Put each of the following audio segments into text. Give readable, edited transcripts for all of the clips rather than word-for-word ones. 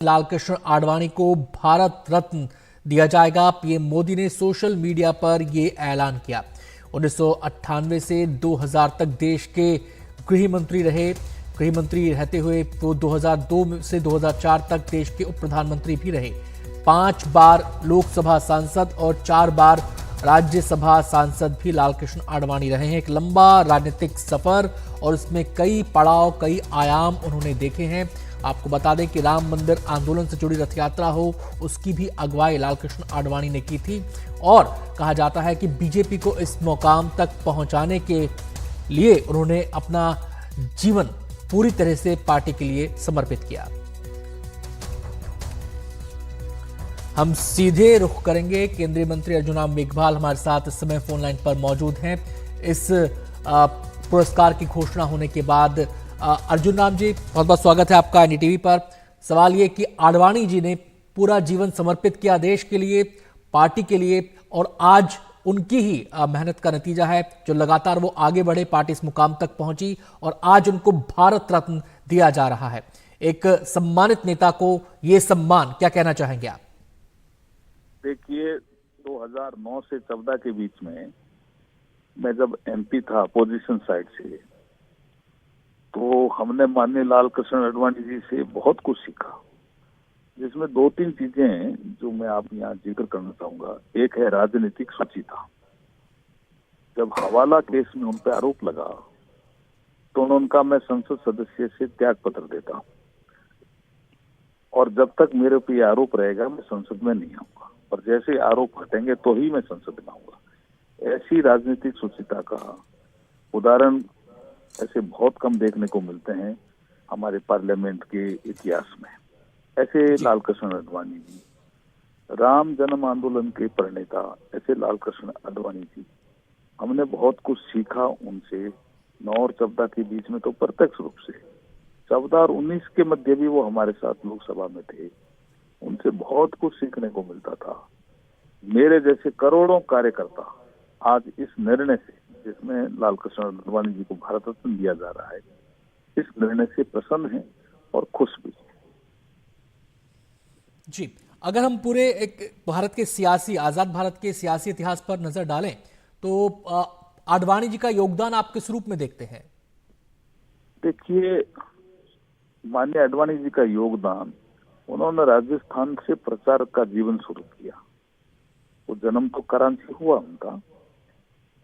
लालकृष्ण आडवाणी को भारत रत्न दिया जाएगा। पीएम मोदी ने सोशल मीडिया पर यह ऐलान किया। 1998 से 2000 तक देश के गृह मंत्री रहे। गृह मंत्री रहते हुए वो 2002 से 2004 तक देश के उप प्रधानमंत्री भी रहे। 5 बार लोकसभा सांसद और 4 बार राज्यसभा सांसद भी लालकृष्ण आडवाणी रहे हैं। एक लंबा राजनीतिक सफर और इसमें कई पड़ाव, कई आयाम उन्होंने देखे हैं। आपको बता दें कि राम मंदिर आंदोलन से जुड़ी रथ यात्रा हो, उसकी भी अगुवाई लालकृष्ण आडवाणी ने की थी और कहा जाता है कि बीजेपी को इस मुकाम तक पहुंचाने के लिए उन्होंने अपना जीवन पूरी तरह से पार्टी के लिए समर्पित किया। हम सीधे रुख करेंगे। केंद्रीय मंत्री अर्जुन राम मेघवाल हमारे साथ इस समय फोन लाइन पर मौजूद हैं। इस पुरस्कार की घोषणा होने के बाद अर्जुन राम जी, बहुत बहुत स्वागत है आपका एनडीटीवी पर। सवाल ये कि आडवाणी जी ने पूरा जीवन समर्पित किया देश के लिए, पार्टी के लिए, और आज उनकी ही मेहनत का नतीजा है जो लगातार वो आगे बढ़े, पार्टी इस मुकाम तक पहुंची और आज उनको भारत रत्न दिया जा रहा है। एक सम्मानित नेता को ये सम्मान, क्या कहना चाहेंगे आप? देखिए, 2009 से 14 के बीच में मैं जब एमपी था अपोजिशन साइड से, तो हमने माननीय लालकृष्ण आडवाणी जी से बहुत कुछ सीखा, जिसमें 2-3 चीजें हैं जो मैं आप यहाँ जिक्र करना चाहूंगा। एक है राजनीतिक सुचिता। जब हवाला केस में उन पर आरोप लगा तो उनका मैं संसद सदस्य से त्याग पत्र देता और जब तक मेरे पे आरोप रहेगा मैं संसद में नहीं आऊंगा, और जैसे आरोप हटेंगे तो ही मैं संसद में आऊंगा। ऐसी राजनीतिक सुचिता का उदाहरण ऐसे बहुत कम देखने को मिलते हैं हमारे पार्लियामेंट के इतिहास में। ऐसे लालकृष्ण आडवाणी जी, राम जन्म आंदोलन के प्रणेता ऐसे लालकृष्ण आडवाणी जी, हमने बहुत कुछ सीखा उनसे। 9 और 14 के बीच में तो प्रत्यक्ष रूप से, 14 और 19 के मध्य भी वो हमारे साथ लोकसभा में थे। उनसे बहुत कुछ सीखने को मिलता था। मेरे जैसे करोड़ों कार्यकर्ता आज इस निर्णय से, जिसमें लालकृष्ण आडवाणी जी को भारत रत्न दिया जा रहा है, इस निर्णय से प्रसन्न हैं और खुश भी हैं। जी, अगर हम पूरे एक भारत के सियासी, आजाद भारत के सियासी इतिहास पर नजर डालें तो आडवाणी जी का योगदान आप किस रूप में देखते हैं? देखिए, माननीय आडवाणी जी का योगदान, उन्होंने राजस्थान से प्रचार का जीवन शुरू किया। वो जन्म तो कराची हुआ उनका,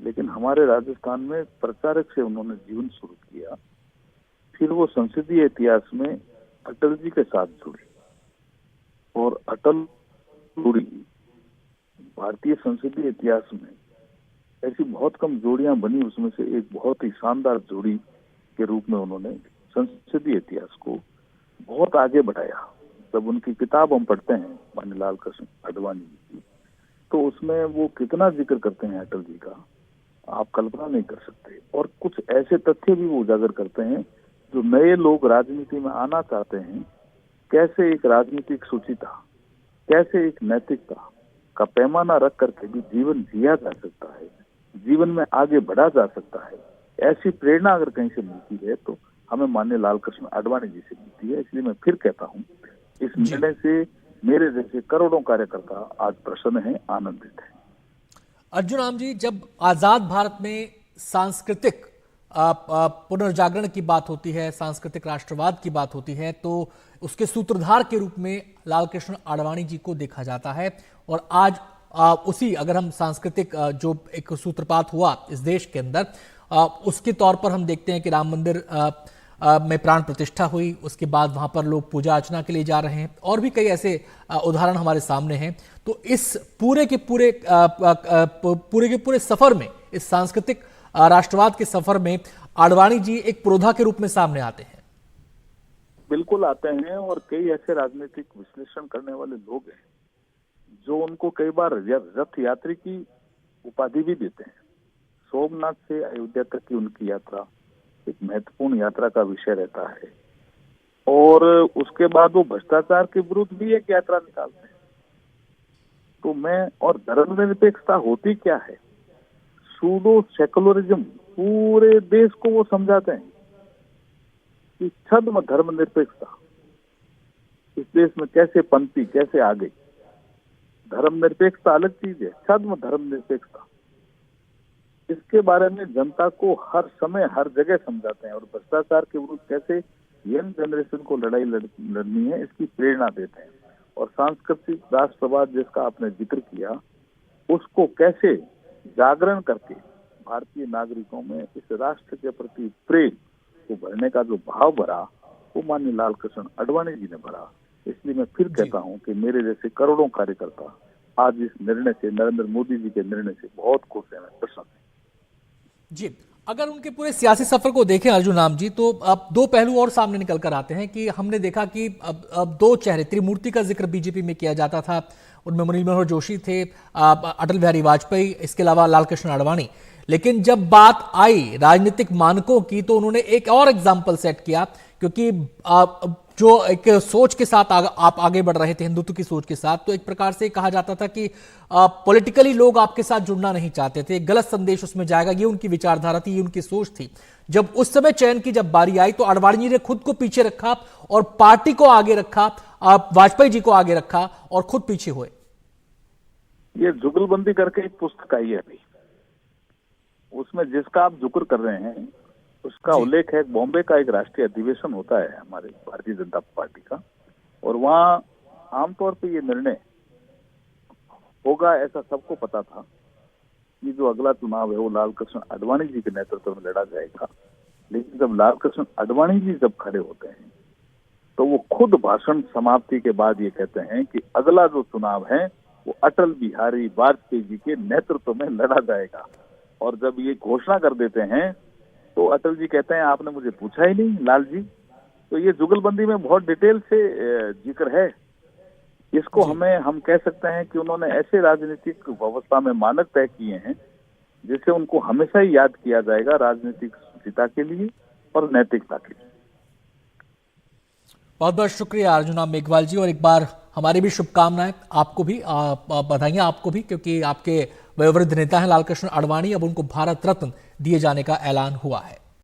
लेकिन हमारे राजस्थान में प्रचारक से उन्होंने जीवन शुरू किया। फिर वो संसदीय इतिहास में अटल जी के साथ जुड़े और अटल जोड़ी भारतीय संसदीय इतिहास में ऐसी बहुत कम जोड़ियां बनी, उसमें से एक बहुत ही शानदार जोड़ी के रूप में उन्होंने संसदीय इतिहास को बहुत आगे बढ़ाया। जब उनकी किताब हम पढ़ते हैं माननीय लालकृष्ण आडवाणी जी की, तो उसमें वो कितना जिक्र करते हैं अटल जी का, आप कल्पना नहीं कर सकते। और कुछ ऐसे तथ्य भी वो उजागर करते हैं जो नए लोग राजनीति में आना चाहते हैं, कैसे एक राजनीतिक सुचिता, कैसे एक नैतिकता का पैमाना रख करके भी जीवन जिया जा सकता है, जीवन में आगे बढ़ा जा सकता है। ऐसी प्रेरणा अगर कहीं से मिलती है तो हमें माननीय लालकृष्ण आडवाणी जी से मिलती है। इसलिए मैं फिर कहता हूँ, इस निर्णय से मेरे जैसे करोड़ों कार्यकर्ता आज प्रसन्न हैं, आनंदित हैं। अर्जुन राम जी, जब आजाद भारत में सांस्कृतिक पुनर्जागरण की बात होती है, सांस्कृतिक राष्ट्रवाद की बात होती है, तो उसके सूत्रधार के रूप में लालकृष्ण आडवाणी जी को देखा जाता है। और आज उसी, अगर हम सांस्कृतिक जो एक सूत्रपात हुआ इस देश के अंदर, उसके तौर पर हम देखते हैं कि राम मंदिर में प्राण प्रतिष्ठा हुई, उसके बाद वहां पर लोग पूजा अर्चना के लिए जा रहे हैं, और भी कई ऐसे उदाहरण हमारे सामने हैं। तो इस पूरे के पूरे सफर में, इस सांस्कृतिक राष्ट्रवाद के सफर में आडवाणी जी एक पुरोधा के रूप में सामने आते हैं। बिल्कुल आते हैं, और कई ऐसे राजनीतिक विश्लेषण करने वाले लोग हैं जो उनको कई बार रथ यात्री की उपाधि भी देते हैं। सोमनाथ से अयोध्या तक की उनकी यात्रा एक महत्वपूर्ण यात्रा का विषय रहता है, और उसके बाद वो भ्रष्टाचार के विरुद्ध भी एक यात्रा निकालते हैं। तो मैं, और धर्मनिरपेक्षता होती क्या है, सूडो सेकुलरिज्म, पूरे देश को वो समझाते हैं कि छद्म धर्मनिरपेक्षता, इस देश में कैसे पनपी, कैसे आ गई। धर्मनिरपेक्षता अलग चीज है, छद्म धर्मनिरपेक्षता, इसके बारे में जनता को हर समय हर जगह समझाते हैं और भ्रष्टाचार के विरुद्ध कैसे यंग जनरेशन को लड़ाई लड़नी है इसकी प्रेरणा देते हैं। और सांस्कृतिक राष्ट्रवाद जिसका आपने जिक्र किया, उसको कैसे जागरण करके भारतीय नागरिकों में इस राष्ट्र के प्रति प्रेम को भरने का जो भाव भरा, वो माननीय लाल कृष्ण आडवाणी जी ने भरा। इसलिए मैं फिर कहता हूं कि मेरे जैसे करोड़ों कार्यकर्ता आज इस निर्णय से, नरेंद्र मोदी जी के निर्णय से बहुत खुश हैं, प्रसन्न हैं। जी, अगर उनके पूरे सियासी सफर को देखें अर्जुन राम जी, तो अब दो पहलू और सामने निकल कर आते हैं कि हमने देखा कि अब दो चेहरे, त्रिमूर्ति का जिक्र बीजेपी में किया जाता था, उनमें मुरली मनोहर जोशी थे, अटल बिहारी वाजपेयी, इसके अलावा लाल कृष्ण आडवाणी। लेकिन जब बात आई राजनीतिक मानकों की तो उन्होंने एक और एग्जाम्पल सेट किया, क्योंकि जो एक सोच के साथ आप आगे बढ़ रहे थे, हिंदुत्व की सोच के साथ, तो एक प्रकार से कहा जाता था कि पॉलिटिकली लोग आपके साथ जुड़ना नहीं चाहते थे, गलत संदेश उसमें जाएगा, ये उनकी विचारधारा थी, ये उनकी सोच थी। जब उस समय चयन की जब बारी आई तो आडवाणी जी ने खुद को पीछे रखा और पार्टी को आगे रखा, वाजपेयी जी को आगे रखा और खुद पीछे हुए। ये जुगलबंदी करके एक पुस्तक आई है अभी, उसमें जिसका आप जिक्र कर रहे हैं उसका उल्लेख है। बॉम्बे का एक राष्ट्रीय अधिवेशन होता है हमारे भारतीय जनता पार्टी का, और वहां आमतौर पे ये निर्णय होगा ऐसा सबको पता था कि जो अगला चुनाव है वो लाल कृष्ण आडवाणी जी के नेतृत्व में लड़ा जाएगा। लेकिन जब लाल कृष्ण आडवाणी जी जब खड़े होते हैं तो वो खुद भाषण समाप्ति के बाद ये कहते हैं कि अगला जो चुनाव है वो अटल बिहारी वाजपेयी जी के नेतृत्व में लड़ा जाएगा। और जब ये घोषणा कर देते हैं तो अटल जी कहते हैं आपने मुझे पूछा ही नहीं लाल जी। तो ये जुगलबंदी में बहुत डिटेल से जिक्र है। इसको हम कह सकते हैं कि उन्होंने ऐसे राजनीतिक व्यवस्था में मानक तय किए हैं जिसे उनको हमेशा ही याद किया जाएगा, राजनीतिक शुचिता के लिए और नैतिकता के लिए। बहुत बहुत शुक्रिया अर्जुन राम मेघवाल जी, और एक बार हमारी भी शुभकामनाएं आपको भी, बधाइयां आपको भी, क्योंकि आपके वयोवृद्ध नेता हैं लाल कृष्ण आडवाणी, अब उनको भारत रत्न दिए जाने का ऐलान हुआ है।